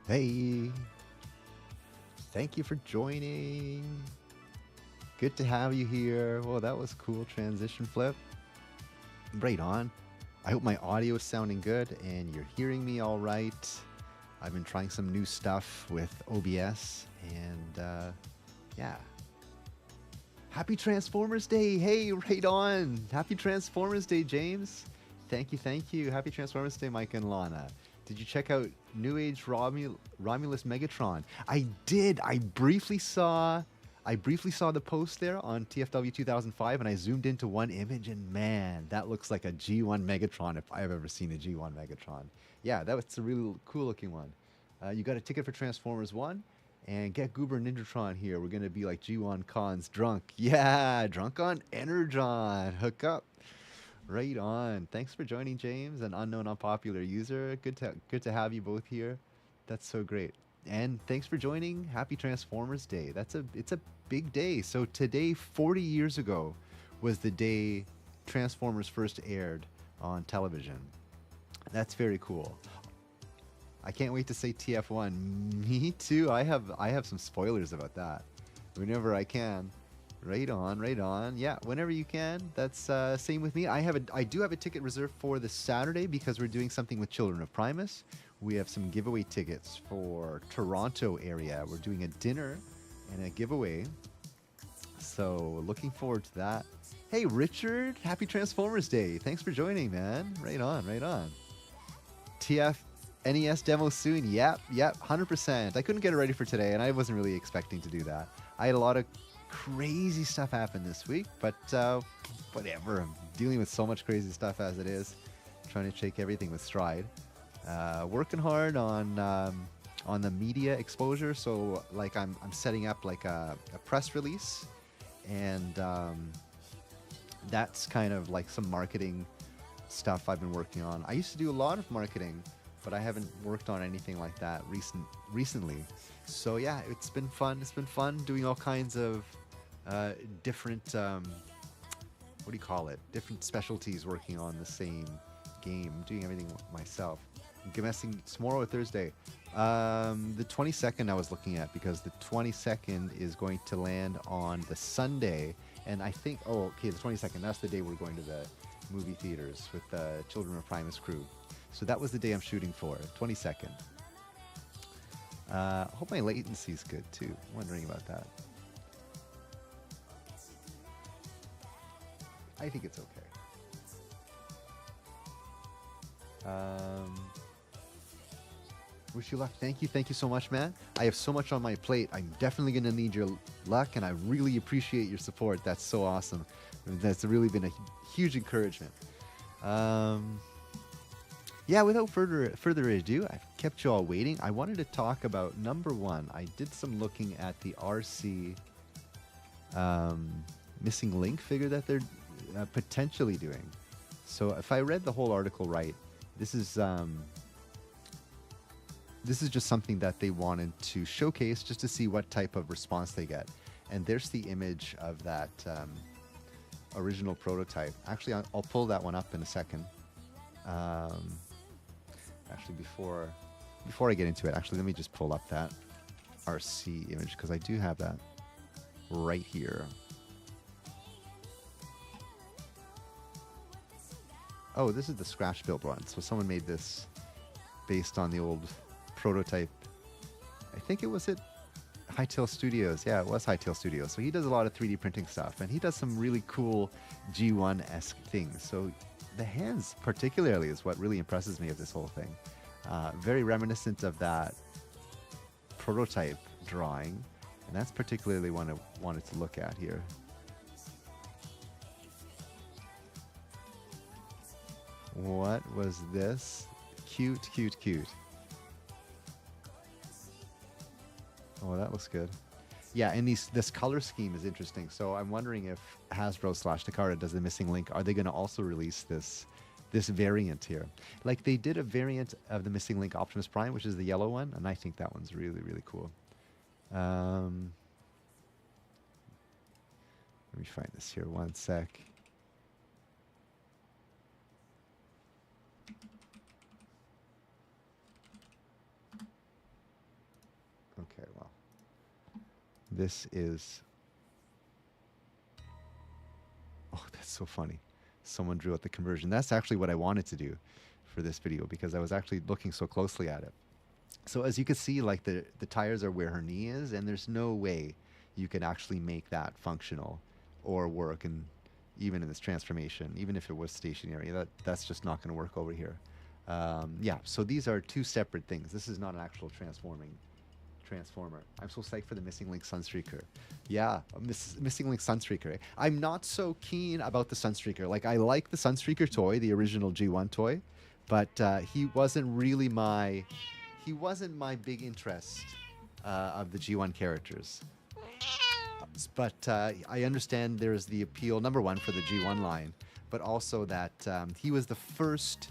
Hey, thank you for joining. Good to have you here. Well, that was cool transition flip. Right on. I hope my audio is sounding good and you're hearing me all right. I've been trying some new stuff with OBS and yeah. Happy Transformers Day. Hey, right on. Happy Transformers Day, James. Thank you, thank you. Happy Transformers Day, Mike and Lana. Did you check out New Age Romulus Megatron? I did. I briefly saw the post there on TFW 2005, and I zoomed into one image, and man, that looks like a G1 Megatron if I've ever seen a G1 Megatron. Yeah, that was a really cool looking one. You got a ticket for Transformers 1? And get Goober Ninjatron here. We're going to be like G1 Cons drunk. Yeah, drunk on Energon. Hook up. Right on. Thanks for joining, James, an unknown unpopular user. Good to have you both here. That's so great. And thanks for joining. Happy Transformers Day. It's a big day. So today, 40 years ago, was the day Transformers first aired on television. That's very cool. I can't wait to say TF1. Me too. I have some spoilers about that. Whenever I can. Right on, right on. Yeah, whenever you can. That's same with me. I do have a ticket reserved for this Saturday because we're doing something with Children of Primus. We have some giveaway tickets for Toronto area. We're doing a dinner and a giveaway. So looking forward to that. Hey Richard, happy Transformers Day. Thanks for joining, man. Right on, right on. TF NES demo soon. Yep, 100%. I couldn't get it ready for today, and I wasn't really expecting to do that. I had a lot of crazy stuff happen this week, but whatever. I'm dealing with so much crazy stuff as it is. Trying to take everything with stride. Working hard on the media exposure. So like I'm setting up like a press release, and that's kind of like some marketing stuff I've been working on. I used to do a lot of marketing, but I haven't worked on anything like that recently. So yeah, it's been fun. It's been fun doing all kinds of different what do you call it? Different specialties working on the same game, doing everything myself. I'm guessing tomorrow or Thursday. The 22nd I was looking at because the 22nd is going to land on the Sunday, and I think the 22nd. That's the day we're going to the movie theaters with the Children of Primus crew. So that was the day I'm shooting for, 22nd. I hope my latency is good too. Wondering about that. I think it's okay. Wish you luck. Thank you so much, man. I have so much on my plate. I'm definitely going to need your luck, and I really appreciate your support. That's so awesome. That's really been a huge encouragement. Yeah, without further ado, I've kept you all waiting. I wanted to talk about number one. I did some looking at the RC missing link figure that they're potentially doing. So if I read the whole article right, this is just something that they wanted to showcase just to see what type of response they get. And there's the image of that original prototype. Actually, I'll pull that one up in a second. Actually, before I get into it, let me just pull up that RC image because I do have that right here. Oh, this is the scratch build one. So someone made this based on the old prototype. I think it was at Hightail Studios. Yeah, it was Hightail Studios. So he does a lot of 3D printing stuff, and he does some really cool G1-esque things. So the hands particularly is what really impresses me of this whole thing. Very reminiscent of that prototype drawing, and that's particularly one I wanted to look at here. What was this? Cute. Oh, that looks good. Yeah, and this color scheme is interesting. So I'm wondering if Hasbro/Takara does the missing link. Are they going to also release this variant here? Like they did a variant of the missing link Optimus Prime, which is the yellow one, and I think that one's really, really cool. Let me find this here. One sec. This is... Oh, that's so funny. Someone drew out the conversion. That's actually what I wanted to do for this video because I was actually looking so closely at it. So as you can see, like the tires are where her knee is, and there's no way you can actually make that functional or work, and even in this transformation, even if it was stationary, that's just not going to work over here. Yeah, so these are two separate things. This is not an actual transformer. I'm so psyched for the Missing Link Sunstreaker. Yeah, Missing Link Sunstreaker. I'm not so keen about the Sunstreaker. Like, I like the Sunstreaker toy, the original G1 toy, but he wasn't my big interest of the G1 characters. But I understand there's the appeal, number one, for the G1 line, but also that he was the first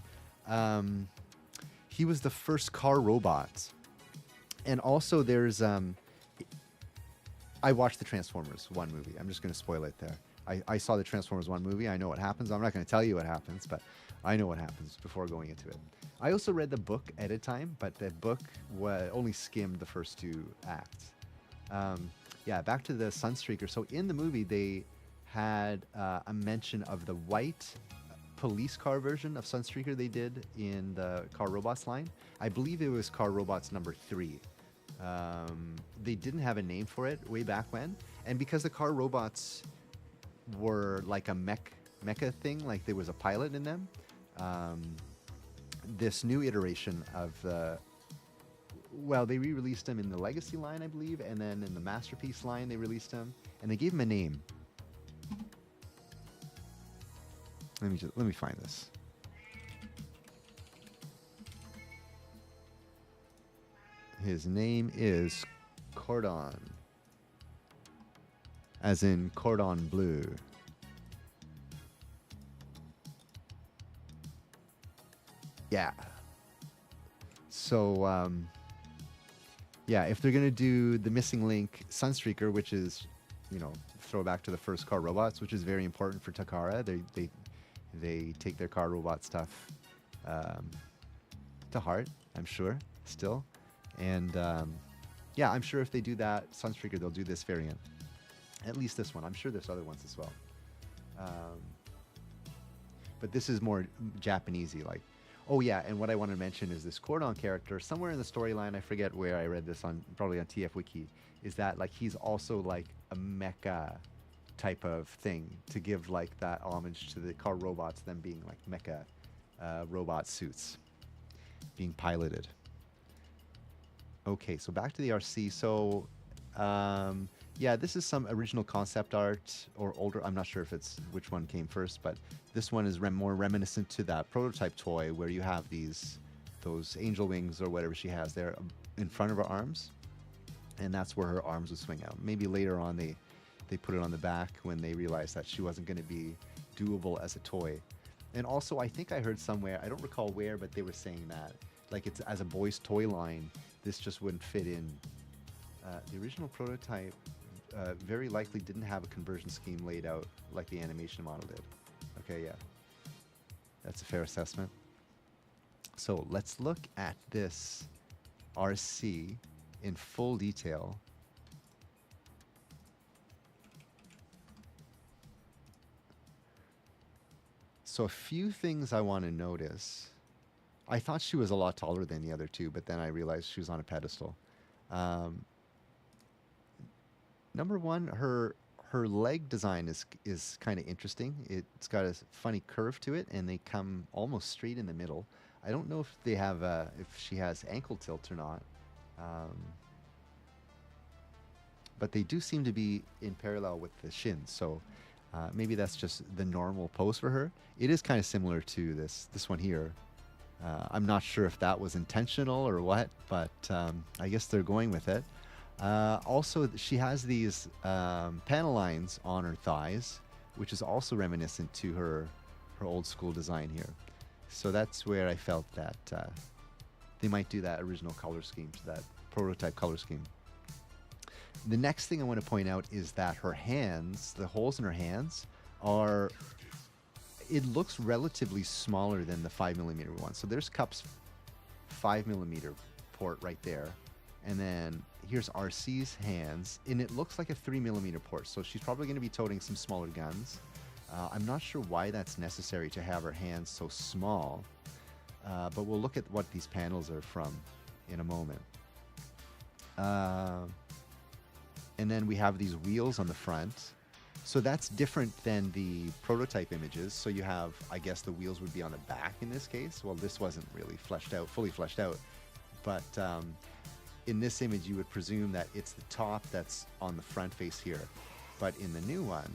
car robot. And also there's I watched the Transformers 1 movie. I'm just going to spoil it there. I saw the Transformers 1 movie. I know what happens. I'm not going to tell you what happens, but I know what happens before going into it. I also read the book at a time, but the book only skimmed the first two acts. Yeah, back to the Sunstreaker. So in the movie, they had a mention of the white police car version of Sunstreaker they did in the Car Robots line. I believe it was Car Robots number 3. They didn't have a name for it way back when. And because the Car Robots were like a mecha thing, like there was a pilot in them, this new iteration of the... Well, they re-released them in the Legacy line, I believe, and then in the Masterpiece line they released them, and they gave him a name. Let me find this. His name is Cordon, as in cordon bleu. Yeah. So, yeah, if they're going to do the Missing Link Sunstreaker, which is, you know, throwback to the first Car Robots, which is very important for Takara. They take their Car Robot stuff to heart, I'm sure, still. And, yeah, I'm sure if they do that Sunstreaker, they'll do this variant. At least this one. I'm sure there's other ones as well. But this is more Japanesey, like. Oh yeah, and what I want to mention is this Cordon character. Somewhere in the storyline, I forget where I read this on, probably on TF Wiki, is that like he's also like a mecha type of thing to give like that homage to the Car Robots, them being like mecha robot suits being piloted. Okay, so back to the RC. So yeah, this is some original concept art or older. I'm not sure if it's which one came first, but this one is more reminiscent to that prototype toy where you have those angel wings or whatever she has there in front of her arms, and that's where her arms would swing out. Maybe later on they put it on the back when they realized that she wasn't going to be doable as a toy. And also, I think I heard somewhere, I don't recall where, but they were saying that like it's as a boys toy line, this just wouldn't fit in. The original prototype very likely didn't have a conversion scheme laid out like the animation model did. Okay, yeah. That's a fair assessment. So let's look at this RC in full detail. So a few things I want to notice. I thought she was a lot taller than the other two, but then I realized she was on a pedestal. Number one, her leg design is kind of interesting. It's got a funny curve to it, and they come almost straight in the middle. I don't know if they have if she has ankle tilt or not, but they do seem to be in parallel with the shins. So maybe that's just the normal pose for her. It is kind of similar to this one here. I'm not sure if that was intentional or what, but I guess they're going with it. Also, she has these panel lines on her thighs, which is also reminiscent to her old school design here. So that's where I felt that they might do that original color scheme, to that prototype color scheme. The next thing I want to point out is that her hands, the holes in her hands, are... It looks relatively smaller than the 5mm one. So there's Cup's 5mm port right there. And then here's RC's hands, and it looks like a 3mm port, so she's probably going to be toting some smaller guns. I'm not sure why that's necessary to have her hands so small, but we'll look at what these panels are from in a moment. And then we have these wheels on the front. So that's different than the prototype images. So you have, I guess the wheels would be on the back in this case. Well, this wasn't really fully fleshed out. But in this image, you would presume that it's the top that's on the front face here. But in the new one,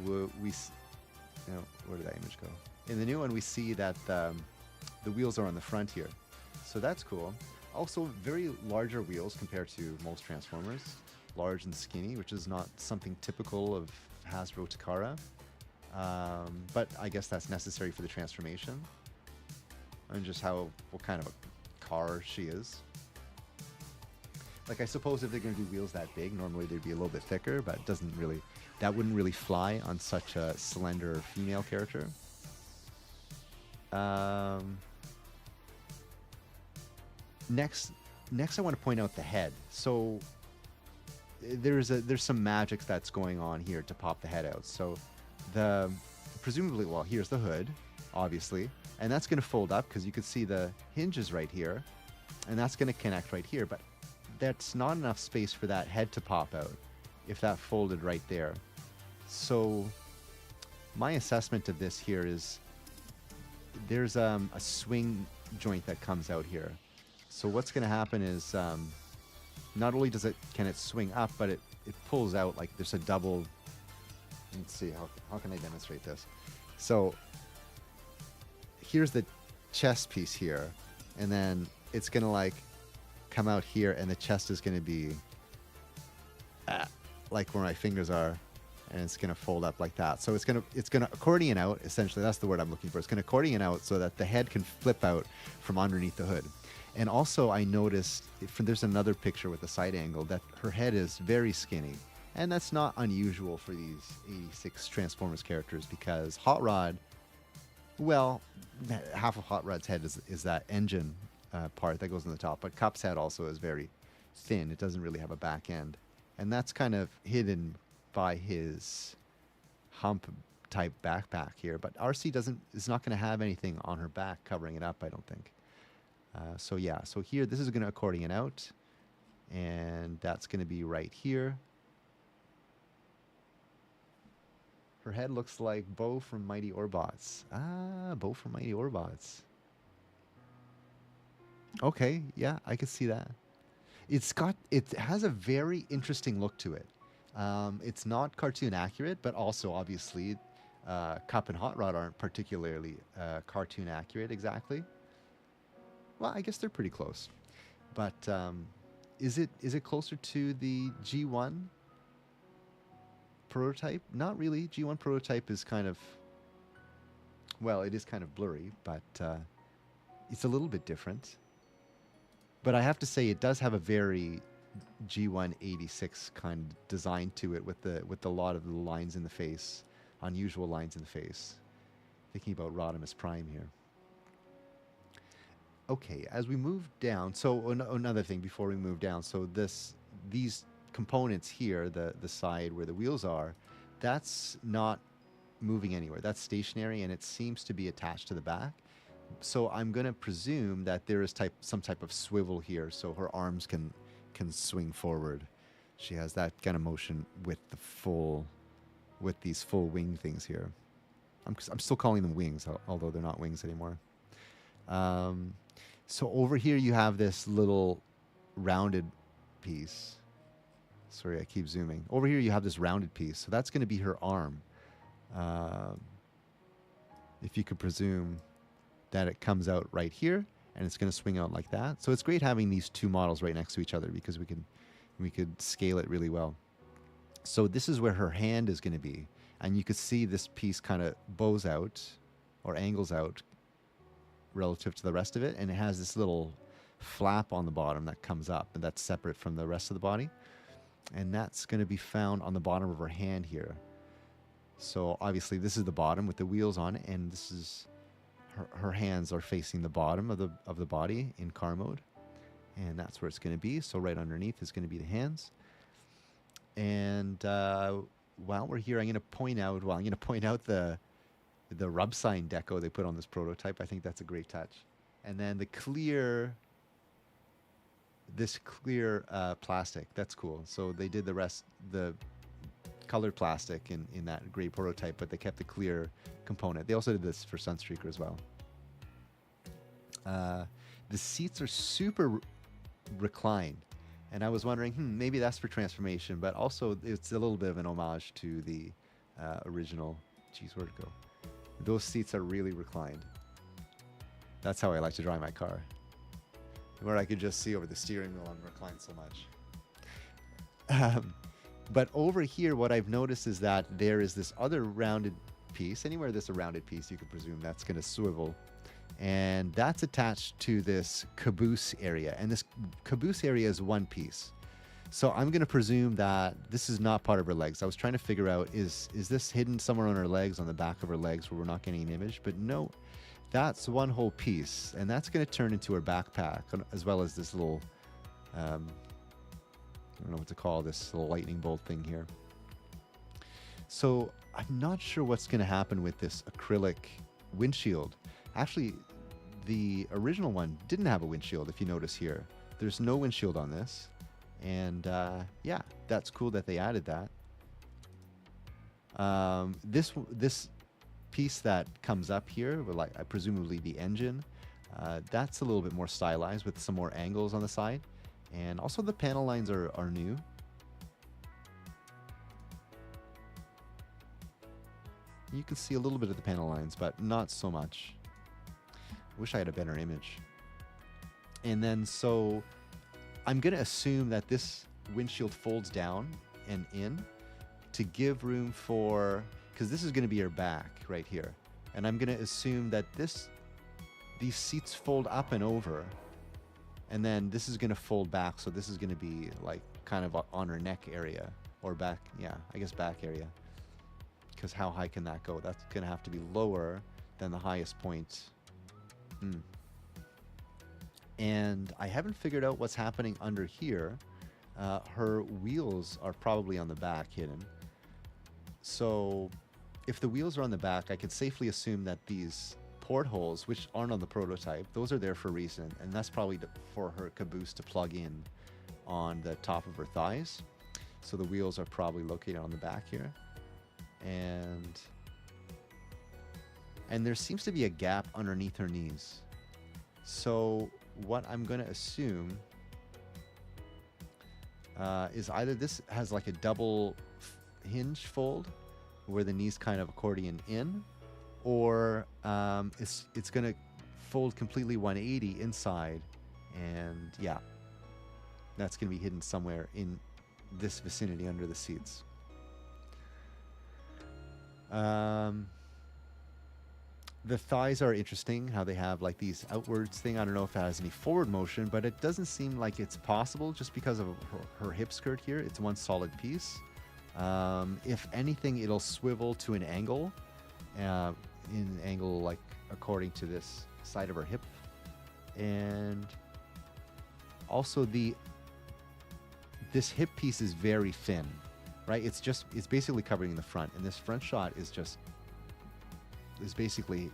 where did that image go? In the new one, we see that the wheels are on the front here. So that's cool. Also, very larger wheels compared to most Transformers. Large and skinny, which is not something typical of Hasbro Takara. But I guess that's necessary for the transformation. And just what kind of a car she is. Like, I suppose if they're going to do wheels that big, normally they'd be a little bit thicker, but that wouldn't really fly on such a slender female character. Next I want to point out the head. So there's some magic that's going on here to pop the head out. So presumably, well, here's the hood, obviously, and that's going to fold up because you can see the hinges right here, and that's going to connect right here, but that's not enough space for that head to pop out if that folded right there. So my assessment of this here is there's a swing joint that comes out here. So what's going to happen is not only can it swing up, but it pulls out like there's a double. Let's see, how can I demonstrate this? So here's the chest piece here, and then it's gonna like come out here, and the chest is gonna be like where my fingers are, and it's gonna fold up like that. So it's gonna accordion out, essentially. That's the word I'm looking for. It's gonna accordion out so that the head can flip out from underneath the hood. And also I noticed, there's another picture with a side angle, that her head is very skinny. And that's not unusual for these 86 Transformers characters, because Hot Rod, well, half of Hot Rod's head is that engine part that goes on the top. But Cup's head also is very thin. It doesn't really have a back end. And that's kind of hidden by his hump type backpack here. But RC is not going to have anything on her back covering it up, I don't think. So here, this is going to accordion out, and that's going to be right here. Her head looks like Bo from Mighty Orbots. Bo from Mighty Orbots. Okay, yeah, I can see that. It has a very interesting look to it. It's not cartoon accurate, but also obviously, Cup and Hot Rod aren't particularly cartoon accurate exactly. Well, I guess they're pretty close, but is it closer to the G1 prototype? Not really. G1 prototype is kind of, well, it is kind of blurry, but it's a little bit different. But I have to say, it does have a very G1 86 kind of design to it, with a lot of the lines in the face, unusual lines in the face. Thinking about Rodimus Prime here. Okay, as we move down, so another thing before we move down, so these components here, the side where the wheels are, that's not moving anywhere. That's stationary, and it seems to be attached to the back. So I'm going to presume that there is some type of swivel here, so her arms can swing forward. She has that kind of motion with these full wing things here. I'm still calling them wings, although they're not wings anymore. So over here you have this little rounded piece. Sorry, I keep zooming. Over here you have this rounded piece. So that's going to be her arm. If you could presume that it comes out right here, and it's going to swing out like that. So it's great having these two models right next to each other, because we could scale it really well. So this is where her hand is going to be. And you could see this piece kind of bows out or angles out relative to the rest of it, and it has this little flap on the bottom that comes up, and that's separate from the rest of the body, and that's going to be found on the bottom of her hand here. So obviously this is the bottom with the wheels on it, and this is her hands are facing the bottom of the body in car mode, And that's where it's going to be. So right underneath is going to be the hands. And while we're here, I'm going to point out, the rub sign deco they put on this prototype. I think that's a great touch. And then this clear plastic, that's cool. So they did the colored plastic in that gray prototype, but they kept the clear component. They also did this for Sunstreaker as well. The seats are super reclined, and I was wondering, maybe that's for transformation, but also it's a little bit of an homage to the original. Geez, where'd it go? Those seats are really reclined. That's how I like to drive my car, where I could just see over the steering wheel and recline so much. But over here, what I've noticed is that there is this other rounded piece. Anywhere there's a rounded piece, you could presume that's going to swivel. And that's attached to this caboose area. And this caboose area is one piece. So I'm going to presume that this is not part of her legs. I was trying to figure out, is this hidden somewhere on her legs, on the back of her legs, where we're not getting an image? But no, that's one whole piece. And that's going to turn into her backpack, as well as this little, I don't know what to call this little lightning bolt thing here. So I'm not sure what's going to happen with this acrylic windshield. Actually, the original one didn't have a windshield, if you notice here. There's no windshield on this. And yeah, that's cool that they added that. This piece that comes up here, with presumably the engine, that's a little bit more stylized with some more angles on the side. And also the panel lines are new. You can see a little bit of the panel lines, but not so much. Wish I had a better image. And then so I'm going to assume that this windshield folds down and in to give room for, because this is going to be her back right here. And I'm going to assume that these seats fold up and over. And then this is going to fold back. So this is going to be like kind of on her neck area or back. Yeah, I guess back area. Because how high can that go? That's going to have to be lower than the highest point. And I haven't figured out what's happening under here. Her wheels are probably on the back hidden. So if the wheels are on the back, I could safely assume that these portholes, which aren't on the prototype, those are there for a reason. And that's probably for her caboose to plug in on the top of her thighs. So the wheels are probably located on the back here. And there seems to be a gap underneath her knees. So what I'm going to assume is either this has like a double hinge fold where the knees kind of accordion in, or it's going to fold completely 180 inside, and yeah, that's going to be hidden somewhere in this vicinity under the seats. The thighs are interesting, how they have like these outwards thing. I don't know if it has any forward motion, but it doesn't seem like it's possible just because of her hip skirt here. It's one solid piece. If anything, it'll swivel to an angle, like according to this side of her hip. And also this hip piece is very thin, right? It's basically covering the front, and this front shot is basically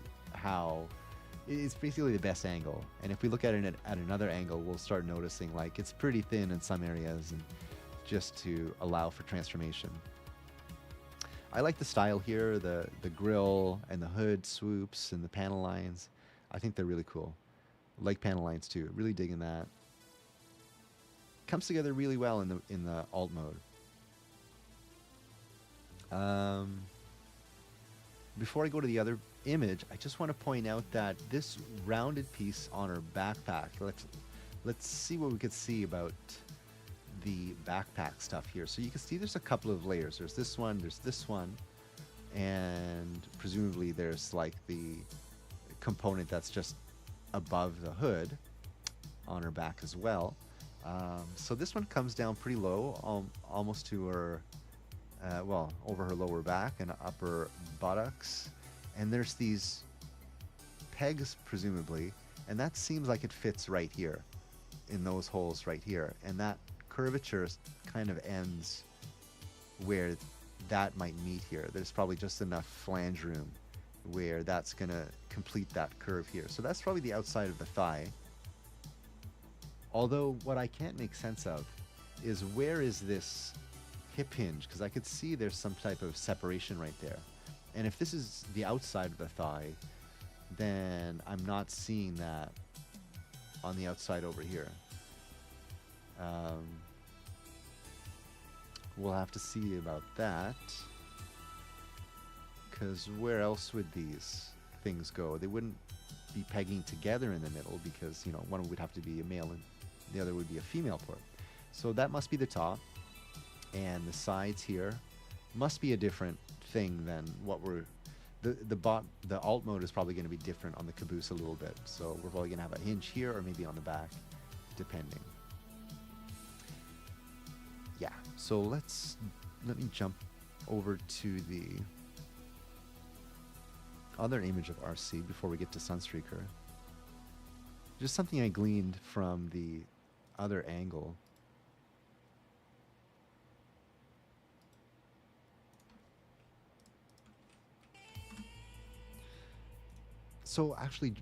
it's basically the best angle. And if we look at it at another angle, we'll start noticing like it's pretty thin in some areas, and just to allow for transformation. I like the style here, the grill and the hood swoops and the panel lines. I think they're really cool. I like panel lines too. Really digging that. Comes together really well in the alt mode. Before I go to the other image, I just want to point out that this rounded piece on her backpack, let's see what we could see about the backpack stuff here. So you can see there's a couple of layers. There's this one, and presumably there's like the component that's just above the hood on her back as well. So this one comes down pretty low, almost to her over her lower back and upper buttocks, and there's these pegs presumably, and that seems like it fits right here. in those holes right here, and that curvature kind of ends where that might meet here. There's probably just enough flange room where that's going to complete that curve here. So that's probably the outside of the thigh. Although what I can't make sense of is where is this hip hinge? Because I could see there's some type of separation right there. And if this is the outside of the thigh, then I'm not seeing that on the outside over here. We'll have to see about that. Because where else would these things go? They wouldn't be pegging together in the middle because, you know, one would have to be a male and the other would be a female port. So that must be the top. And the sides here must be a different thing than what we're... The alt mode is probably going to be different on the caboose a little bit. So we're probably going to have a hinge here or maybe on the back, depending. Yeah, so let me jump over to the other image of RC before we get to Sunstreaker. Just something I gleaned from the other angle. So actually,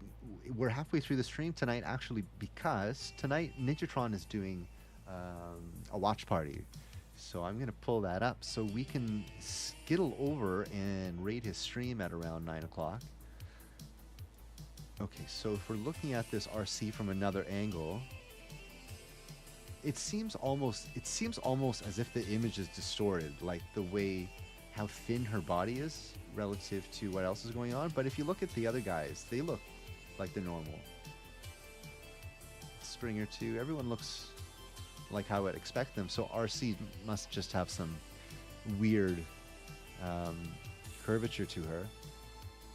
we're halfway through the stream tonight, actually, because tonight Ninjatron is doing a watch party. So I'm going to pull that up so we can skittle over and raid his stream at around 9 o'clock. Okay, so if we're looking at this RC from another angle, it seems almost as if the image is distorted, like the way how thin her body is relative to what else is going on. But if you look at the other guys, they look like they're normal. Springer too, everyone looks like how I'd expect them. So RC must just have some weird curvature to her.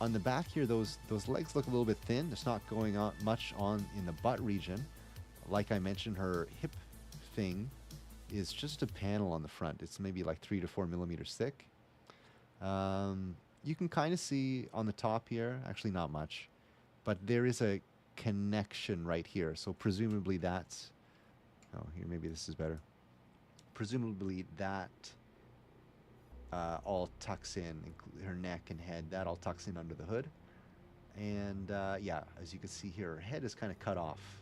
On the back here, those legs look a little bit thin. There's not going on much on in the butt region. Like I mentioned, her hip thing is just a panel on the front. It's maybe like 3 to 4 millimeters thick. You can kind of see on the top here, actually not much, but there is a connection right here. So presumably that's, oh, here, maybe this is better. Presumably that all tucks in, her neck and head, that all tucks in under the hood. And yeah, as you can see here, her head is kind of cut off.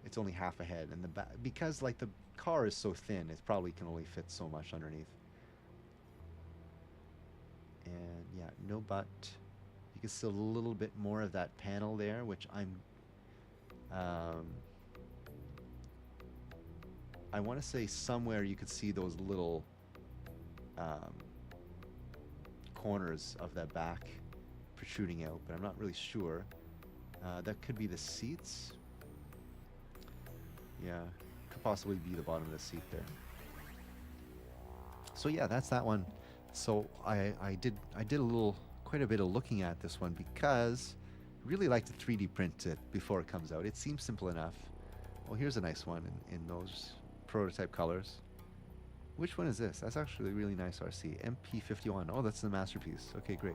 It's only half a head. And the back, because like the car is so thin, it probably can only fit so much underneath. And yeah, no butt. You can see a little bit more of that panel there, which I want to say somewhere you could see those little corners of that back protruding out, but I'm not really sure. That could be the seats. Yeah, could possibly be the bottom of the seat there. So yeah, that's that one. So I did quite a bit of looking at this one because I really like to 3D print it before it comes out. It seems simple enough. Well, here's a nice one in those prototype colors. Which one is this? That's actually a really nice RC. MP51. Oh, that's the masterpiece. Okay, great.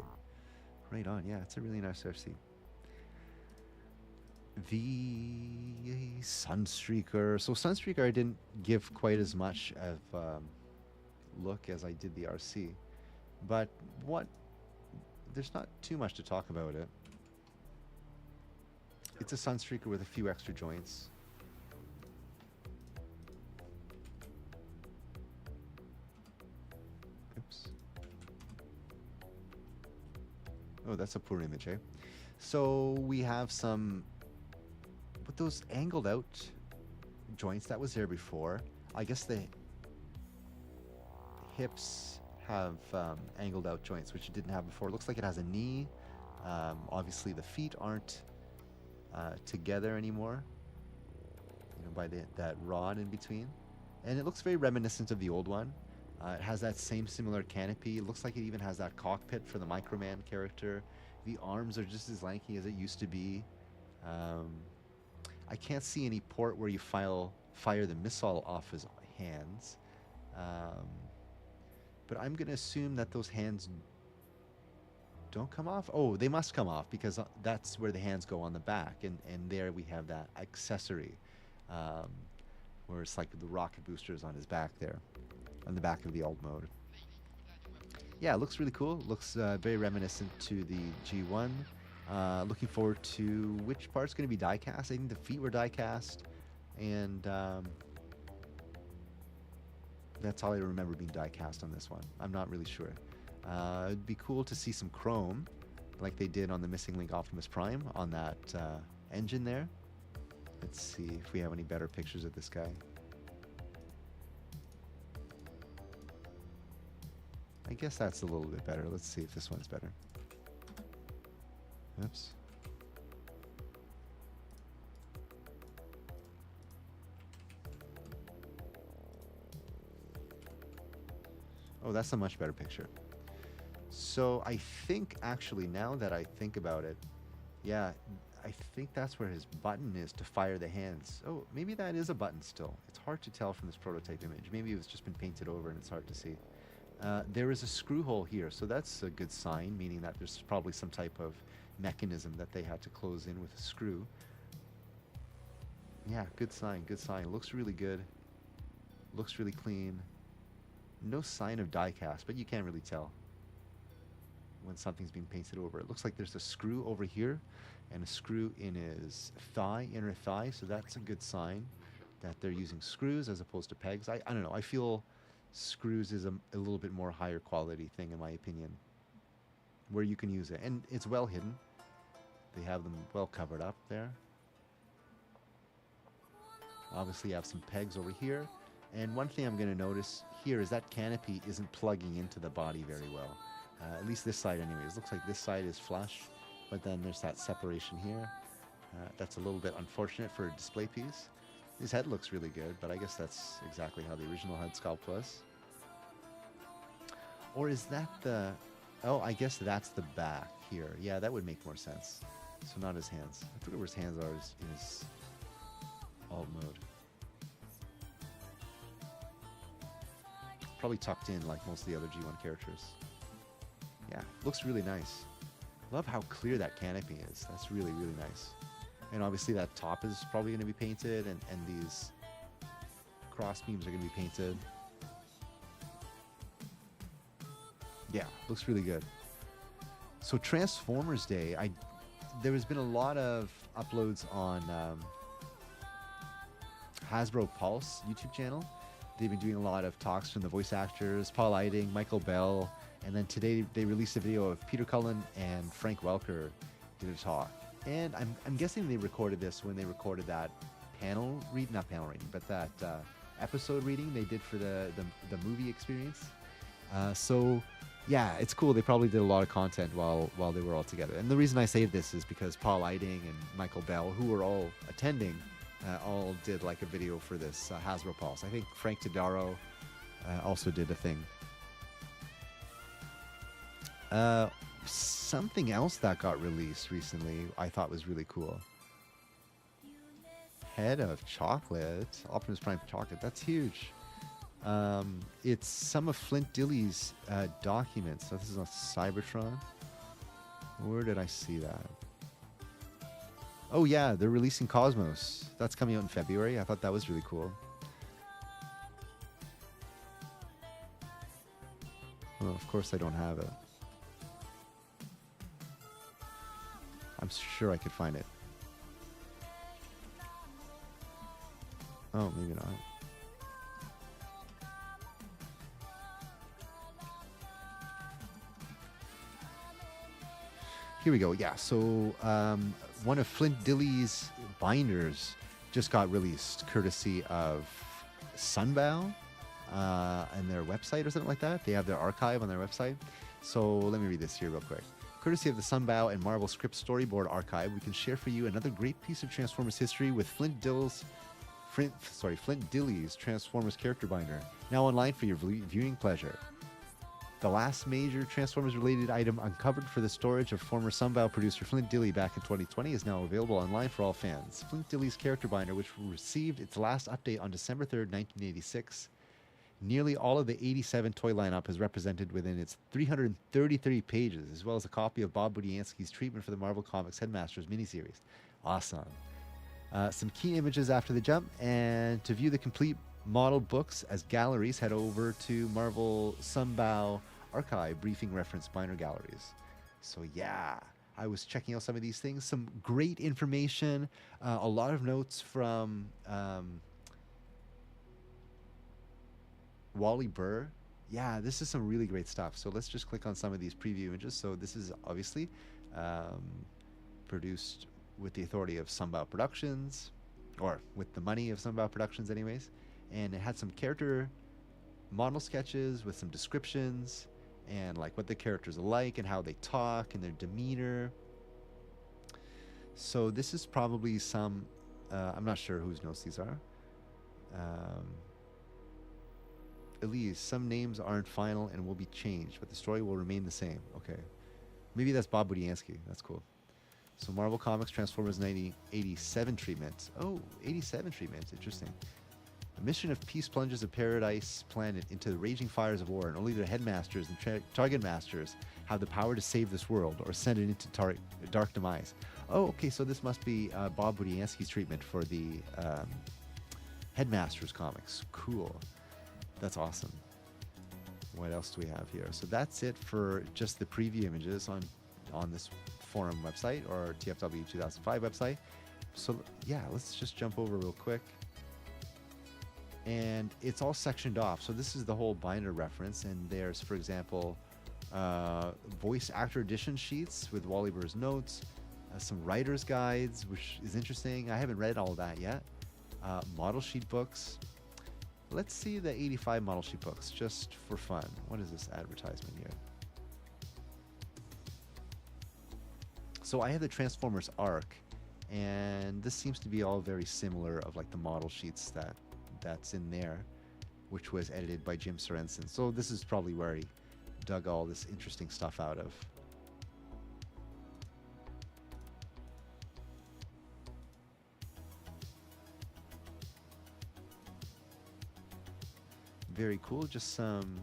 Right on. Yeah, it's a really nice RC. The Sunstreaker. So Sunstreaker I didn't give quite as much of look as I did the RC. But there's not too much to talk about it. It's a Sunstreaker with a few extra joints. Oops. Oh, that's a poor image, eh? So we have some, with those angled out joints that was there before. I guess the hips have angled out joints, which it didn't have before. It looks like it has a knee. Obviously the feet aren't together anymore, you know, by that rod in between. And it looks very reminiscent of the old one. It has that same similar canopy. It looks like it even has that cockpit for the Microman character. The arms are just as lanky as it used to be. I can't see any port where you fire the missile off his hands. But I'm going to assume that those hands don't come off. Oh, they must come off because that's where the hands go on the back. And there we have that accessory. um, where it's like the rocket boosters on his back there, on the back of the alt mode. Yeah, it looks really cool. Looks very reminiscent to the G1. Looking forward to which part's going to be die-cast. I think the feet were die-cast, and that's all I remember being die-cast on this one. I'm not really sure. It'd be cool to see some chrome, like they did on the Missing Link Optimus Prime on that engine there. Let's see if we have any better pictures of this guy. I guess that's a little bit better. Let's see if this one's better. Oops. Oh, that's a much better picture. So I think, actually, now that I think about it, yeah, I think that's where his button is to fire the hands. Oh, maybe that is a button still. It's hard to tell from this prototype image. Maybe it's just been painted over and it's hard to see. There is a screw hole here, so that's a good sign, meaning that there's probably some type of mechanism that they had to close in with a screw. Yeah, good sign, good sign. Looks really good. Looks really clean. No sign of die cast, but you can't really tell when something's being painted over. It looks like there's a screw over here and a screw in his thigh, inner thigh, so that's a good sign that they're using screws as opposed to pegs. I don't know. I feel screws is a little bit more higher quality thing, in my opinion, where you can use it. And it's well hidden. They have them well covered up there. Obviously, you have some pegs over here. And one thing I'm going to notice here is that canopy isn't plugging into the body very well. At least this side anyways. Looks like this side is flush, but then there's that separation here. That's a little bit unfortunate for a display piece. His head looks really good, but I guess that's exactly how the original head sculpt was. Or is that the... Oh, I guess that's the back here. Yeah, that would make more sense. So not his hands. I forget where his hands are in his alt mode. Probably tucked in like most of the other G1 characters. Yeah, looks really nice. Love how clear that canopy is. That's really, really nice. And obviously that top is probably going to be painted, and these cross beams are going to be painted. Yeah, looks really good. So Transformers Day, there has been a lot of uploads on Hasbro Pulse YouTube channel. They've been doing a lot of talks from the voice actors, Paul Eiding, Michael Bell, and then today they released a video of Peter Cullen and Frank Welker did a talk. And I'm guessing they recorded this when they recorded that panel read, not panel reading, but that episode reading they did for the movie experience. So yeah, it's cool. They probably did a lot of content while they were all together. And the reason I say this is because Paul Eiding and Michael Bell, who were all attending, all did like a video for this Hasbro Pulse. I think Frank Tadaro also did a thing. Something else that got released recently I thought was really cool. Head of chocolate, Optimus Prime chocolate. That's huge. It's some of Flint Dilley's documents. So this is on Cybertron. Where did I see that? Oh yeah, they're releasing Cosmos. That's coming out in February. I thought that was really cool. Well, of course I don't have it. I'm sure I could find it. Oh, maybe not. Here we go. Yeah, so one of Flint Dilley's binders just got released, courtesy of Sunbow and their website or something like that. They have their archive on their website. So let me read this here real quick. Courtesy of the Sunbow and Marvel Script Storyboard Archive, we can share for you another great piece of Transformers history with Flint Dilley's Transformers character binder, now online for your viewing pleasure. The last major Transformers-related item uncovered for the storage of former Sunbow producer Flint Dilley back in 2020 is now available online for all fans. Flint Dilley's character binder, which received its last update on December 3rd, 1986. Nearly all of the 87 toy lineup is represented within its 333 pages, as well as a copy of Bob Budiansky's treatment for the Marvel Comics Headmasters miniseries. Awesome. Some key images after the jump, and to view the complete model books as galleries, head over to Marvel Sunbow Archive Briefing Reference Binder Galleries. So yeah, I was checking out some of these things. Some great information, a lot of notes from Wally Burr. Yeah, this is some really great stuff. So let's just click on some of these preview images. So this is obviously produced with the authority of Sunbow Productions, or with the money of Sunbow Productions anyways. And it had some character model sketches with some descriptions and like what the characters are like and how they talk and their demeanor. So this is probably some, I'm not sure whose notes these are. Elise, some names aren't final and will be changed, but the story will remain the same. Okay. Maybe that's Bob Budiansky. That's cool. So Marvel Comics Transformers 1987 treatment. Oh, 87 treatment. Interesting. A mission of peace plunges a paradise planet into the raging fires of war, and only their headmasters and target masters have the power to save this world or send it into dark demise. Oh, okay, so this must be Bob Budiansky's treatment for the Headmasters comics. Cool. That's awesome. What else do we have here? So that's it for just the preview images on this forum website or TFW 2005 website. So yeah, let's just jump over real quick. And it's all sectioned off. So this is the whole binder reference, and there's, for example, voice actor edition sheets with Wally Burr's notes, some writer's guides, which is interesting. I haven't read all that yet. Model sheet books. Let's see the 85 model sheet books, just for fun. What is this advertisement here? So I have the Transformers arc, and this seems to be all very similar of like the model sheets that's in there, which was edited by Jim Sorensen. So this is probably where he dug all this interesting stuff out of. Very cool. Just some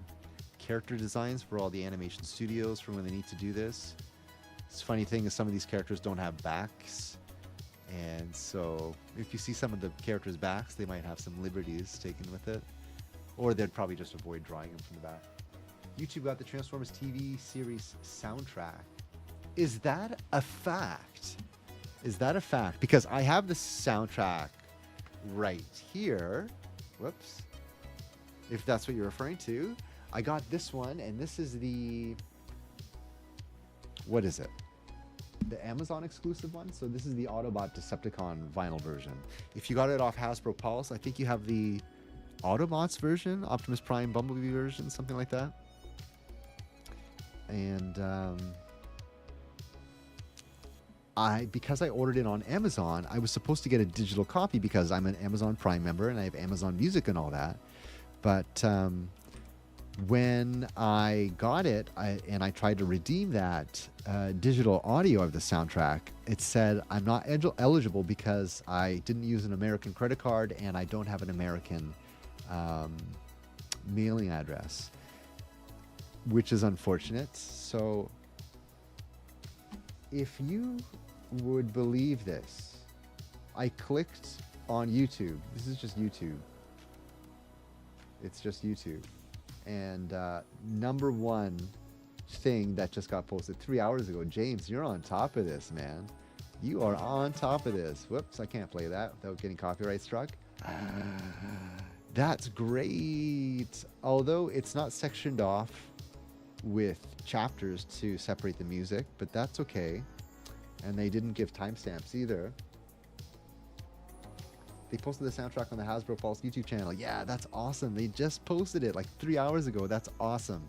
character designs for all the animation studios for when they need to do this. It's funny thing is some of these characters don't have backs. And so if you see some of the characters' backs, they might have some liberties taken with it. Or they'd probably just avoid drawing them from the back. YouTube got the Transformers TV series soundtrack. Is that a fact? Is that a fact? Because I have the soundtrack right here. Whoops. If that's what you're referring to. I got this one, and this is the... What is it? The Amazon exclusive one. So this is the Autobot Decepticon vinyl version. If you got it off Hasbro Pulse, I think you have the Autobots version, Optimus Prime, Bumblebee version, something like that. And because I ordered it on Amazon, I was supposed to get a digital copy because I'm an Amazon Prime member and I have Amazon Music and all that. But when I got it and I tried to redeem that digital audio of the soundtrack, it said I'm not eligible because I didn't use an American credit card and I don't have an American mailing address, which is unfortunate. So if you would believe this, I clicked on YouTube. This is just YouTube. It's just YouTube. And number one thing that just got posted 3 hours ago. James, you're on top of this, man. You are on top of this. Whoops, I can't play that without getting copyright struck. That's great. Although it's not sectioned off with chapters to separate the music, but that's okay. And they didn't give timestamps either. They posted the soundtrack on the Hasbro Pulse YouTube channel. Yeah, that's awesome. They just posted it like 3 hours ago. That's awesome.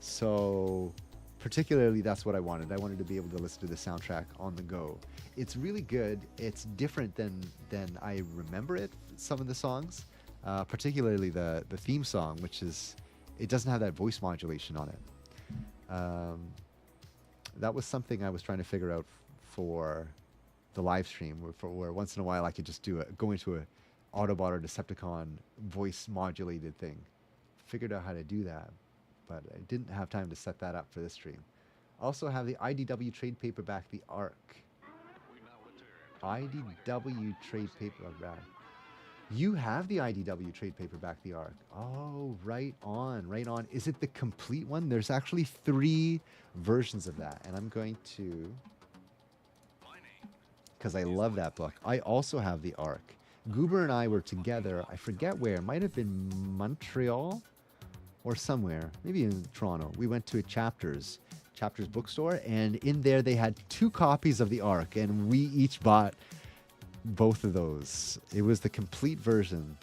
So particularly that's what I wanted. I wanted to be able to listen to the soundtrack on the go. It's really good. It's different than I remember it, some of the songs, particularly the theme song, which is, it doesn't have that voice modulation on it. That was something I was trying to figure out for the live stream, where once in a while I could just go into a Autobot or Decepticon voice modulated thing. Figured out how to do that, but I didn't have time to set that up for this stream. Also have the IDW trade paperback, The Ark. IDW trade paperback. You have the IDW trade paperback, the ARC. Oh, right on, right on. Is it the complete one? There's actually 3 versions of that, and I'm going to, because I love that book. I also have the ARC. Goober and I were together. I forget where. It might have been Montreal or somewhere, maybe in Toronto. We went to a Chapters bookstore, and in there they had 2 copies of the ARC, and we each bought both of those. It was the complete version.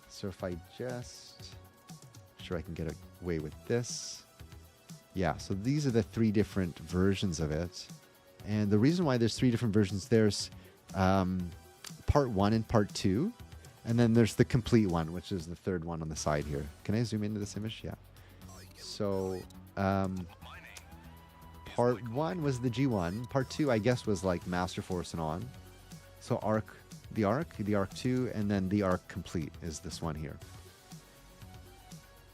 So if I just, sure I can get away with this. Yeah, so these are the 3 different versions of it. And the reason why there's 3 different versions, there's part 1 and part 2. And then there's the complete one, which is the 3rd one on the side here. Can I zoom into this image? Yeah. So part 1 was the G1. Part 2, I guess, was like Master Force and on. So the ARC 2, and then the ARC complete is this one here.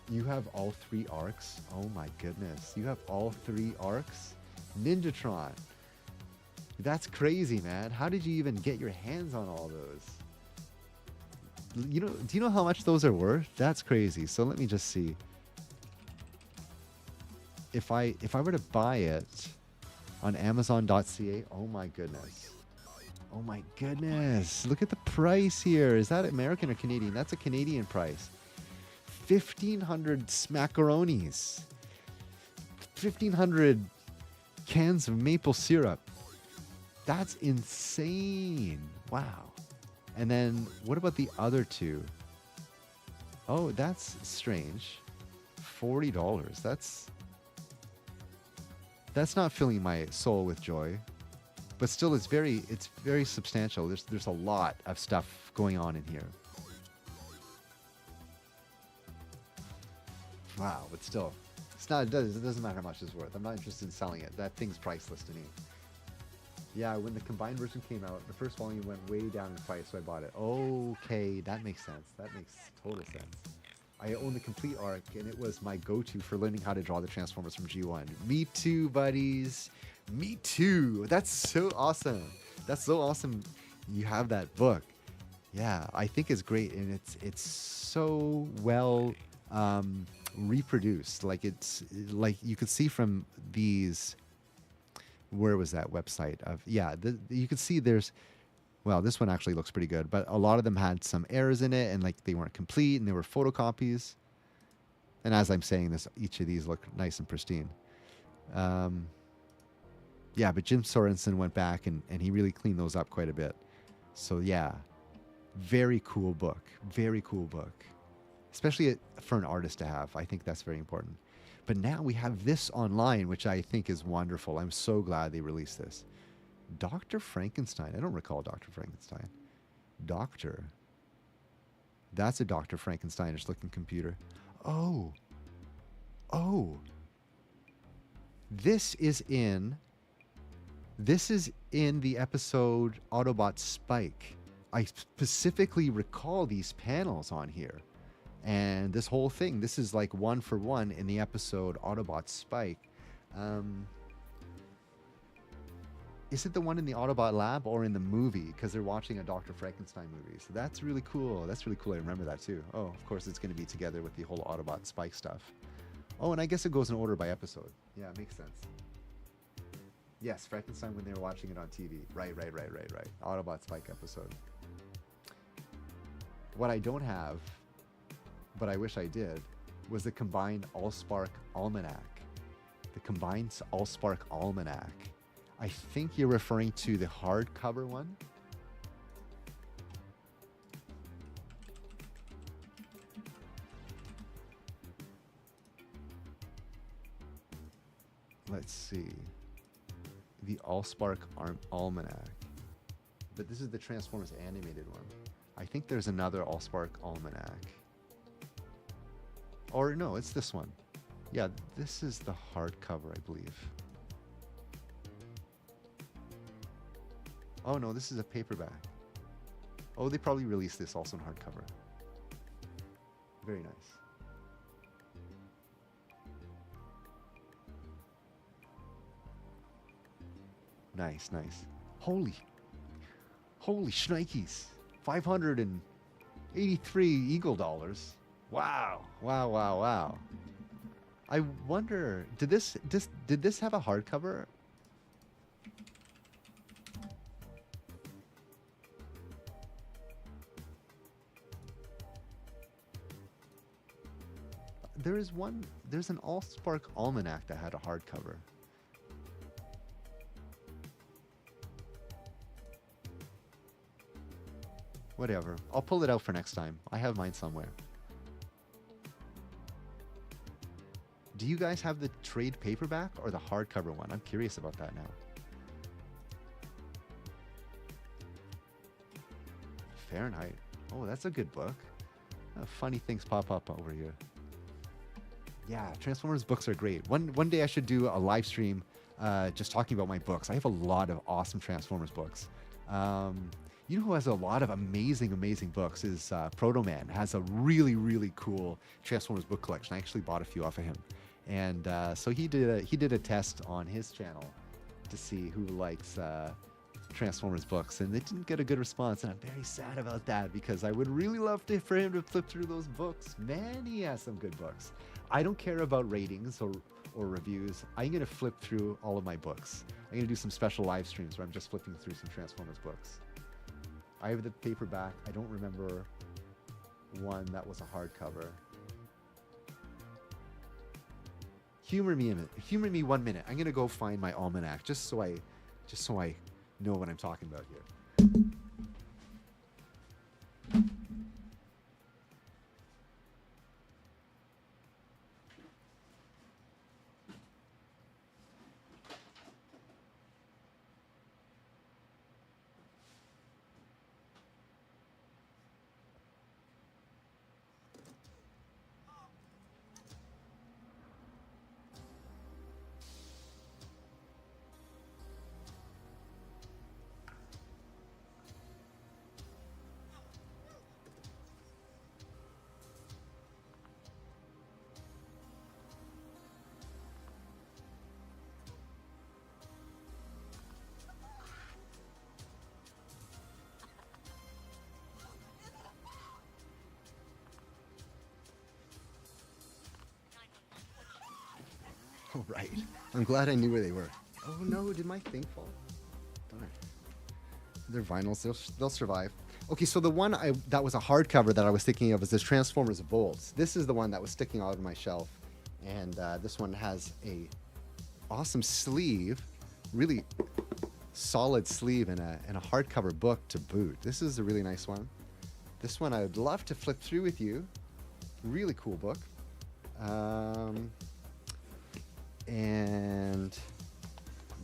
You have all 3 ARCs? Oh my goodness. You have all 3 ARCs? Ninjatron. That's crazy, man. How did you even get your hands on all those? You know, do you know how much those are worth? That's crazy. So let me just see. If I were to buy it on Amazon.ca, oh my goodness. Oh my goodness. Look at the price here. Is that American or Canadian? That's a Canadian price. 1,500 smackaronis. 1,500 cans of maple syrup. That's insane. Wow. And then what about the other 2? Oh, that's strange. $40. That's not filling my soul with joy. But still, it's very substantial. There's a lot of stuff going on in here. Wow, but still, it's not. It doesn't matter how much it's worth. I'm not interested in selling it. That thing's priceless to me. Yeah, when the combined version came out, the first volume went way down in price, so I bought it. Okay, that makes sense. That makes total sense. I own the complete ARC, and it was my go-to for learning how to draw the Transformers from G1. Me too, buddies. Me too. That's so awesome. That's so awesome. You have that book. Yeah, I think it's great, and it's so well reproduced. Like it's like you could see from these. Where was that website of? Yeah, you could see there's. Well, this one actually looks pretty good, but a lot of them had some errors in it, and like they weren't complete, and they were photocopies. And as I'm saying this, each of these look nice and pristine. Yeah, but Jim Sorensen went back and he really cleaned those up quite a bit. So yeah, very cool book. Very cool book. Especially for an artist to have. I think that's very important. But now we have this online, which I think is wonderful. I'm so glad they released this. Dr. Frankenstein. I don't recall Dr. Frankenstein. Doctor. That's a Dr. Frankensteinish looking computer. Oh. Oh. This is in the episode Autobot Spike. I specifically recall these panels on here. And this whole thing, this is like 1-for-1 in the episode Autobot Spike. Is it the one in the Autobot lab or in the movie? Because they're watching a Dr. Frankenstein movie. So that's really cool. That's really cool. I remember that too. Oh, of course it's going to be together with the whole Autobot Spike stuff. Oh, and I guess it goes in order by episode. Yeah, it makes sense. Yes, Frankenstein when they were watching it on TV. Right. Autobot Spike episode. What I don't have, but I wish I did, was the combined Allspark Almanac. The combined Allspark Almanac. I think you're referring to the hardcover one. Let's see. The Allspark Almanac. But this is the Transformers animated one. I think there's another Allspark Almanac. Or no, it's this one. Yeah, this is the hardcover, I believe. Oh no, this is a paperback. Oh, they probably released this also in hardcover. Very nice. Nice, nice. Holy shnikes. 583 Eagle dollars. Wow. Wow, wow, wow. I wonder, did this have a hardcover? There's an Allspark Almanac that had a hardcover. Whatever. I'll pull it out for next time. I have mine somewhere. Do you guys have the trade paperback or the hardcover one? I'm curious about that now. Fahrenheit. Oh, that's a good book. Funny things pop up over here. Yeah, Transformers books are great. One day I should do a live stream just talking about my books. I have a lot of awesome Transformers books. You know who has a lot of amazing books is Proto Man. Has a really cool Transformers book collection. I actually bought a few off of him. And so he did a test on his channel to see who likes Transformers books, and it didn't get a good response, and I'm very sad about that because I would really love for him to flip through those books. Man, he has some good books. I don't care about ratings or reviews. I'm going to flip through all of my books. I'm going to do some special live streams where I'm just flipping through some Transformers books. I have the paperback. I don't remember one that was a hardcover. Humor me 1 minute. I'm gonna go find my almanac just so I know what I'm talking about here. Oh, right. I'm glad I knew where they were. Oh no, did my thing fall? Darn. They're vinyls. They'll survive. Okay, so the one that was a hardcover that I was thinking of is this Transformers Bolts. This is the one that was sticking out of my shelf, and this one has a awesome sleeve, really solid sleeve, and a hardcover book to boot. This is a really nice one. This one I would love to flip through with you. Really cool book. And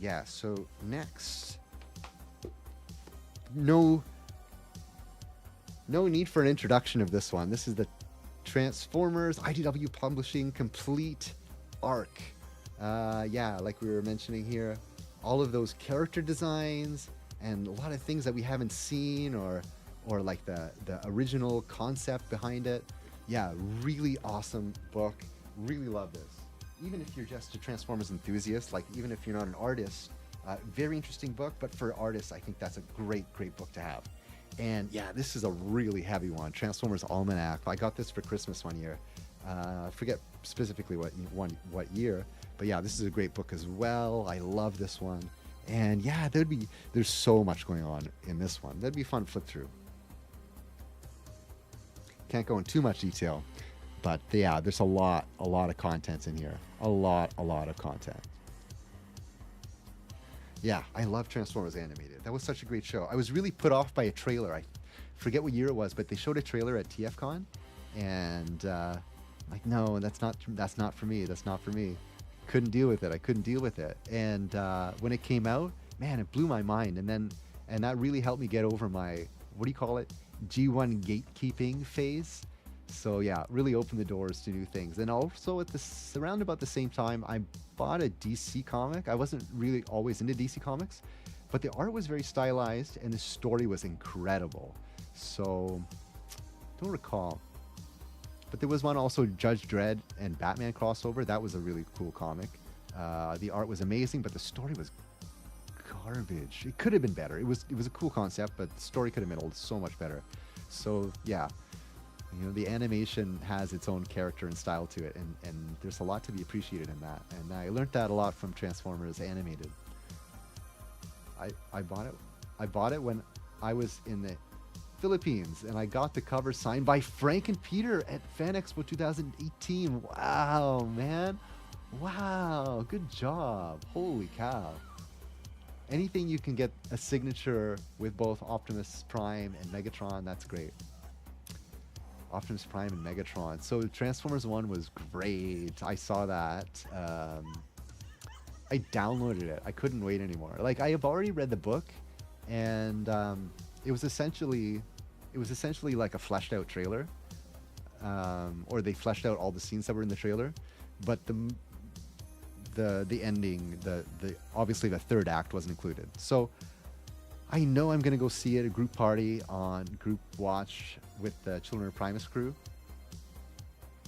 yeah, so next, no need for an introduction of this one. This is the Transformers IDW Publishing Complete Arc. Yeah, like we were mentioning here, all of those character designs and a lot of things that we haven't seen or like the original concept behind it. Yeah, really awesome book. Really love this. Even if you're just a Transformers enthusiast, like even if you're not an artist, very interesting book, but for artists, I think that's a great book to have. And yeah, this is a really heavy one, Transformers Almanac. I got this for Christmas one year. I forget specifically what year, but yeah, this is a great book as well. I love this one. And yeah, there's so much going on in this one. That'd be fun to flip through. Can't go in too much detail. But yeah, there's a lot of content in here. A lot of content. Yeah, I love Transformers Animated. That was such a great show. I was really put off by a trailer. I forget what year it was, but they showed a trailer at TFCon, and like, no, that's not for me. That's not for me. Couldn't deal with it. I couldn't deal with it. And when it came out, man, it blew my mind. And that really helped me get over my, what do you call it, G1 gatekeeping phase. So yeah, really opened the doors to new things. And also around about the same time, I bought a DC comic. I wasn't really always into DC comics, but the art was very stylized and the story was incredible. So don't recall, but there was one also, Judge Dredd and Batman crossover. That was a really cool comic. The art was amazing, but the story was garbage. It could have been better. It was a cool concept, but the story could have been so much better. So yeah, you know, the animation has its own character and style to it, and there's a lot to be appreciated in that. And I learned that a lot from Transformers Animated. I bought it when I was in the Philippines, and I got the cover signed by Frank and Peter at Fan Expo 2018. Wow, man. Wow, good job. Holy cow. Anything you can get a signature with both Optimus Prime and Megatron, that's great. Optimus Prime and Megatron. So Transformers 1 was great. I saw that. I downloaded it. I couldn't wait anymore. Like, I have already read the book, and it was essentially like a fleshed out trailer, or they fleshed out all the scenes that were in the trailer, but the ending, the obviously the third act wasn't included. So I know I'm gonna go see it, a group party on Group Watch with the Children of Primus crew.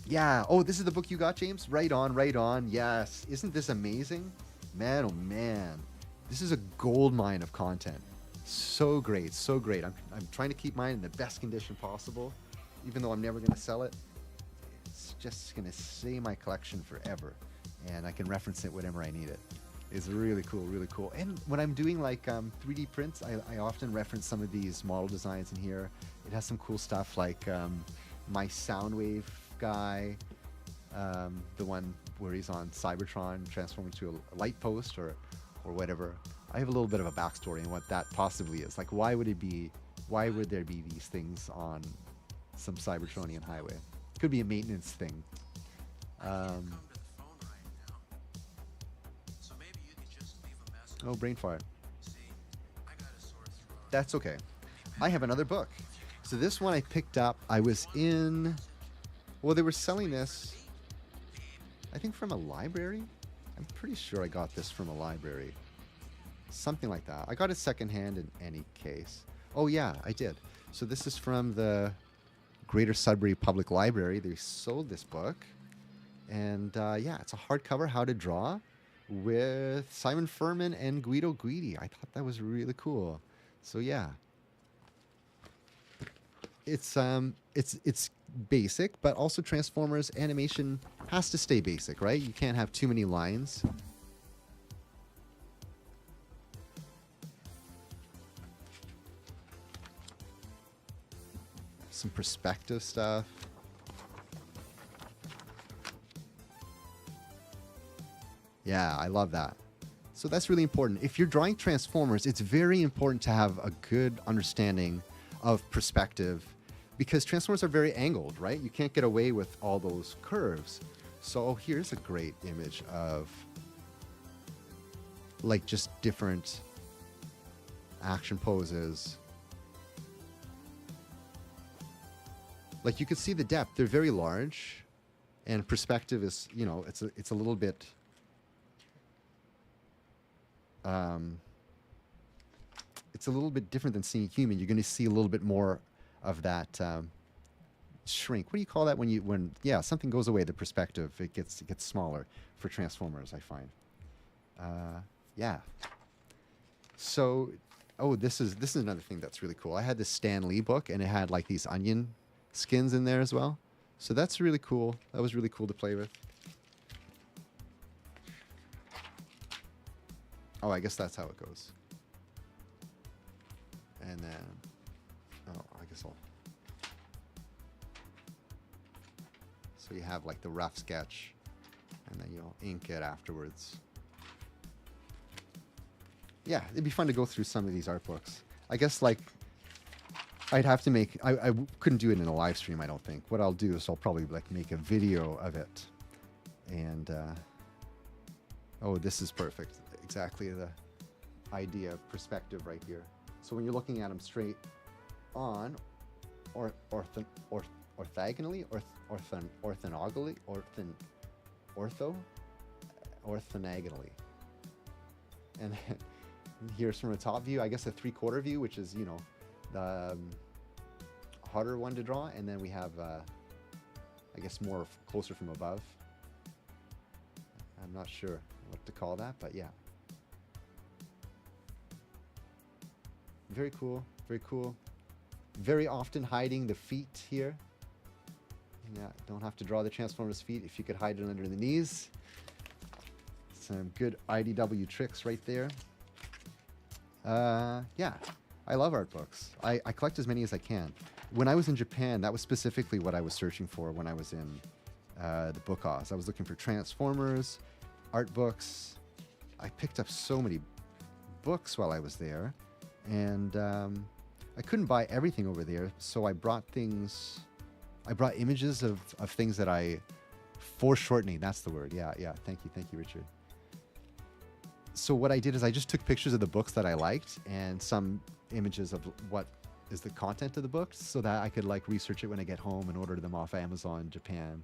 Yeah. Oh, this is the book you got, James? Right on, right on. Yes. Isn't this amazing? Man, oh man. This is a gold mine of content. So great, so great. I'm trying to keep mine in the best condition possible, even though I'm never going to sell it. It's just going to stay in my collection forever, and I can reference it whenever I need it. It's really cool, really cool. And when I'm doing like 3D prints, I often reference some of these model designs in here. It has some cool stuff like my Soundwave guy, the one where he's on Cybertron transforming to a light post or whatever. I have a little bit of a backstory on what that possibly is. Like, why would there be these things on some Cybertronian highway? Could be a maintenance thing. Oh, brain fart. That's okay. I have another book. So this one I picked up. I was in... Well, they were selling this, I think, from a library. I'm pretty sure I got this from a library. Something like that. I got it secondhand in any case. Oh, yeah, I did. So this is from the Greater Sudbury Public Library. They sold this book. And yeah, it's a hardcover, How to Draw, with Simon Furman and Guido Guidi. I thought that was really cool. So yeah, it's basic, but also Transformers animation has to stay basic, right? You can't have too many lines. Some perspective stuff. Yeah, I love that. So that's really important. If you're drawing Transformers, it's very important to have a good understanding of perspective, because Transformers are very angled, right? You can't get away with all those curves. So here's a great image of like just different action poses. Like, you can see the depth. They're very large, and perspective is, you know, it's a little bit it's a little bit different than seeing a human. You're going to see a little bit more of that shrink. What do you call that when yeah, something goes away, the perspective, it gets smaller for Transformers, I find. Yeah. So, oh, this is another thing that's really cool. I had this Stan Lee book, and it had like these onion skins in there as well. So that's really cool. That was really cool to play with. Oh, I guess that's how it goes. And then, oh, I guess I'll... So you have like the rough sketch, and then you'll ink it afterwards. Yeah, it'd be fun to go through some of these art books. I guess, like, I'd have to make... I couldn't do it in a live stream, I don't think. What I'll do is I'll probably like make a video of it. And, oh, this is perfect. Exactly the idea of perspective right here. So when you're looking at them straight on, orthogonally, orthogonally. And then here's from a top view, I guess a 3/4 view, which is, you know, the harder one to draw. And then we have, I guess, more closer from above. I'm not sure what to call that, but yeah. very cool, very cool. Very often hiding the feet here. Yeah, don't have to draw the Transformers feet if you could hide it under the knees. Some good IDW tricks right there. Yeah, I love art books. I collect as many as I can. When I was in Japan, that was specifically what I was searching for when I was in the book Oz. I was looking for Transformers, art books. I picked up so many books while I was there, and I couldn't buy everything over there, so I brought things. I brought images of things that I foreshortening. That's the word. Yeah. Thank you, Richard. So what I did is I just took pictures of the books that I liked and some images of what is the content of the books, so that I could like research it when I get home and order them off Amazon Japan.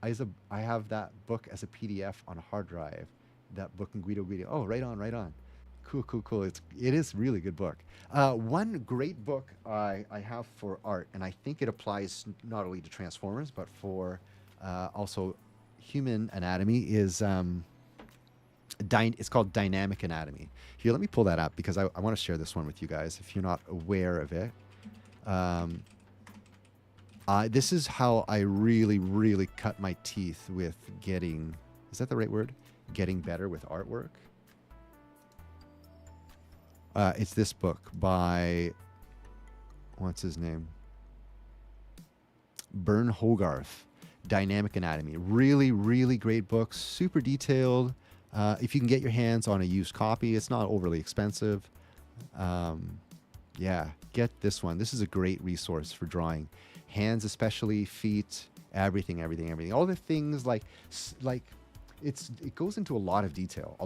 I have that book as a PDF on a hard drive. That book in Guido. Oh, right on. Cool. It is really good book. One great book I have for art, and I think it applies not only to Transformers but for also human anatomy, is it's called Dynamic Anatomy. Here, let me pull that up because I want to share this one with you guys if you're not aware of it. This is how I really cut my teeth with getting, is that the right word? Getting better with artwork. It's this book by, what's his name? Bern Hogarth, Dynamic Anatomy. Really great book, super detailed. If you can get your hands on a used copy, it's not overly expensive. Yeah, get this one. This is a great resource for drawing. Hands especially, feet, everything. All the things like it goes into a lot of detail.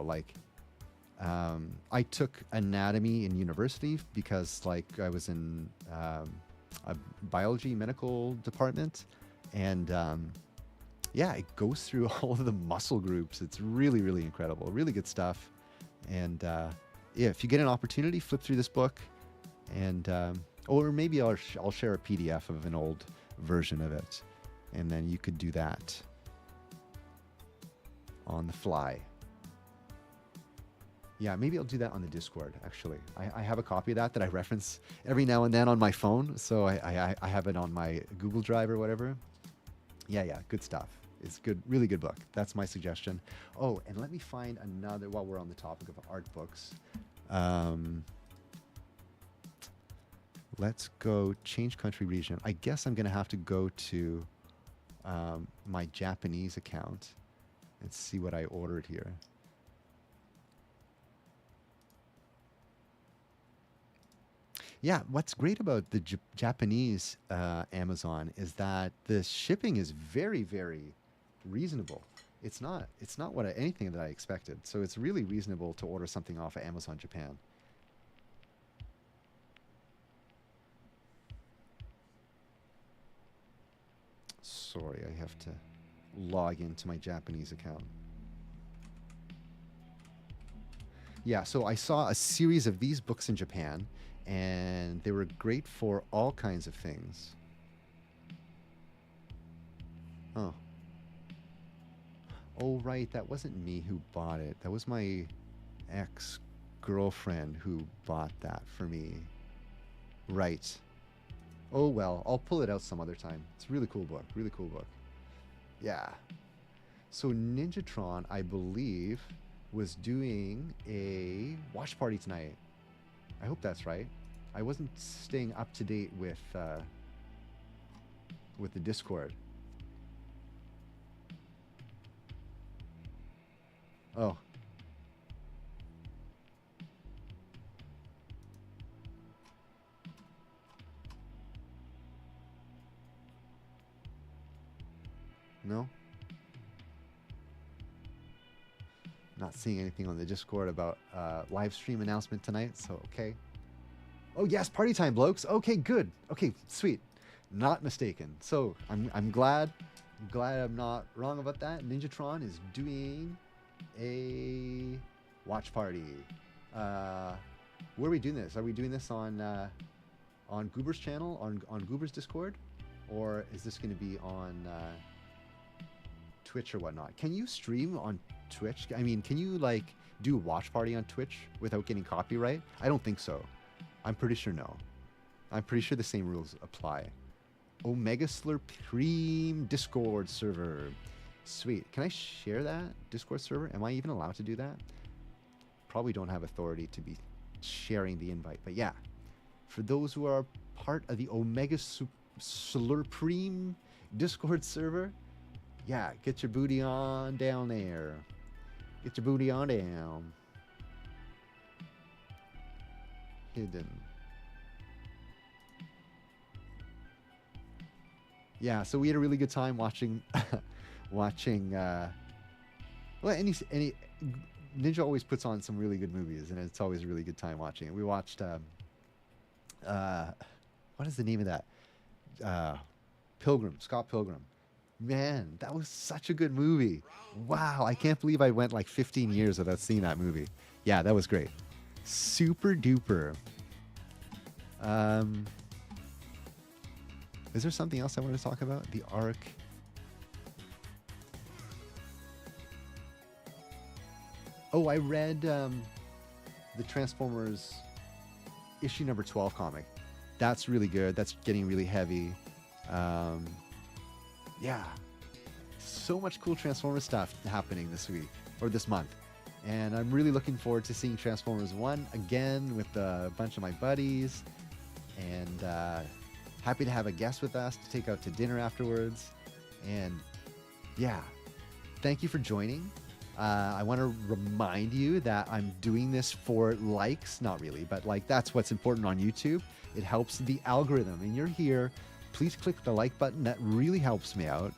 Like, I took anatomy in university because like I was in a biology medical department, and yeah, it goes through all of the muscle groups. It's really incredible, really good stuff. And yeah, if you get an opportunity, flip through this book, and or maybe I'll share a PDF of an old version of it, and then you could do that on the fly. Yeah, maybe I'll do that on the Discord, actually. I have a copy of that I reference every now and then on my phone, so I have it on my Google Drive or whatever. Yeah, good stuff. It's good, really good book. That's my suggestion. Oh, and let me find another, while we're on the topic of art books. Let's go change country region. I guess I'm going to have to go to my Japanese account and see what I ordered here. Yeah, what's great about the Japanese Amazon is that the shipping is very reasonable. It's not anything that I expected. So it's really reasonable to order something off of Amazon Japan. Sorry, I have to log into my Japanese account. Yeah, so I saw a series of these books in Japan, and they were great for all kinds of things. Oh. Oh, right, that wasn't me who bought it. That was my ex-girlfriend who bought that for me. Right. Oh, well, I'll pull it out some other time. It's a really cool book, Yeah. So Ninjatron, I believe, was doing a watch party tonight. I hope that's right. I wasn't staying up to date with the Discord. Oh. No? Not seeing anything on the Discord about live stream announcement tonight, so okay. Oh yes, party time, blokes. Okay, good. Okay, sweet. Not mistaken. So I'm glad I'm not wrong about that. Ninjatron is doing a watch party. Where are we doing this? Are we doing this on Goober's channel, on Goober's Discord, or is this going to be on Twitch or whatnot? Can you stream on Twitch? I mean, can you like do a watch party on Twitch without getting copyright? I don't think so. I'm pretty sure no. I'm pretty sure the same rules apply. Omega Slurpreem Discord server. Sweet. Can I share that Discord server? Am I even allowed to do that? Probably don't have authority to be sharing the invite, but yeah. For those who are part of the Omega Slurpreem Discord server, yeah, get your booty on down there. Get your booty on down. Hidden. Yeah, so we had a really good time watching well, any Ninja always puts on some really good movies, and it's always a really good time watching it. We watched what is the name of that? Pilgrim, Scott Pilgrim. Man, that was such a good movie. Wow, I can't believe I went like 15 years without seeing that movie. Yeah, that was great. Super duper. Is there something else I want to talk about? The Ark. Oh, I read the Transformers issue number 12 comic. That's really good. That's getting really heavy. Yeah. So much cool Transformers stuff happening this week, or this month. And I'm really looking forward to seeing Transformers 1 again with a bunch of my buddies. And happy to have a guest with us to take out to dinner afterwards. And yeah, thank you for joining. I want to remind you that I'm doing this for likes, not really, but like that's what's important on YouTube. It helps the algorithm, and you're here. Please click the like button. That really helps me out.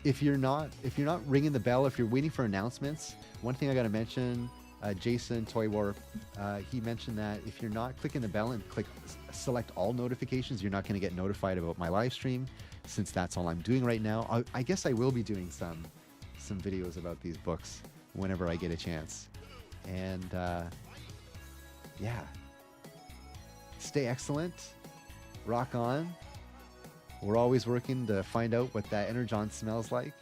If you're not ringing the bell, if you're waiting for announcements, one thing I got to mention, Jason Toy Warp, he mentioned that if you're not clicking the bell and select all notifications, you're not going to get notified about my live stream. Since that's all I'm doing right now, I guess I will be doing some videos about these books whenever I get a chance. And yeah, stay excellent, rock on. We're always working to find out what that Energon smells like.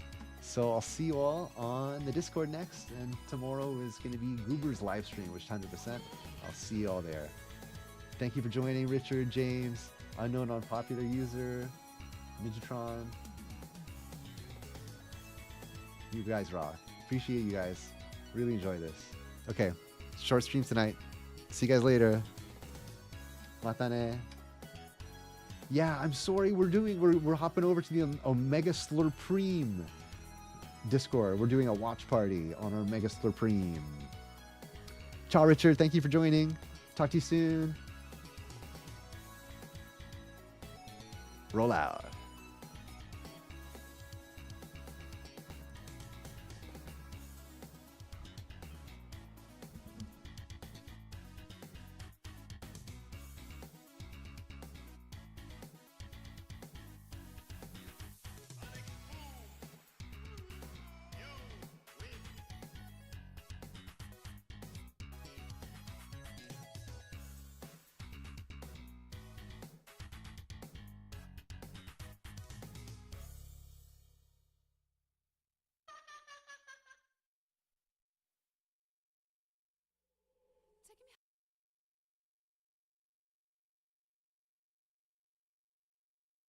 So I'll see you all on the Discord next, and tomorrow is going to be Goober's live stream, which 100%. I'll see you all there. Thank you for joining, Richard, James, unknown unpopular user, Midgetron. You guys rock. Appreciate you guys. Really enjoy this. Okay, short stream tonight. See you guys later. Matane. Yeah, I'm sorry. We're hopping over to the Omega Slurpreem Discord. We're doing a watch party on our Omega Slurpreem. Ciao, Richard. Thank you for joining. Talk to you soon. Roll out.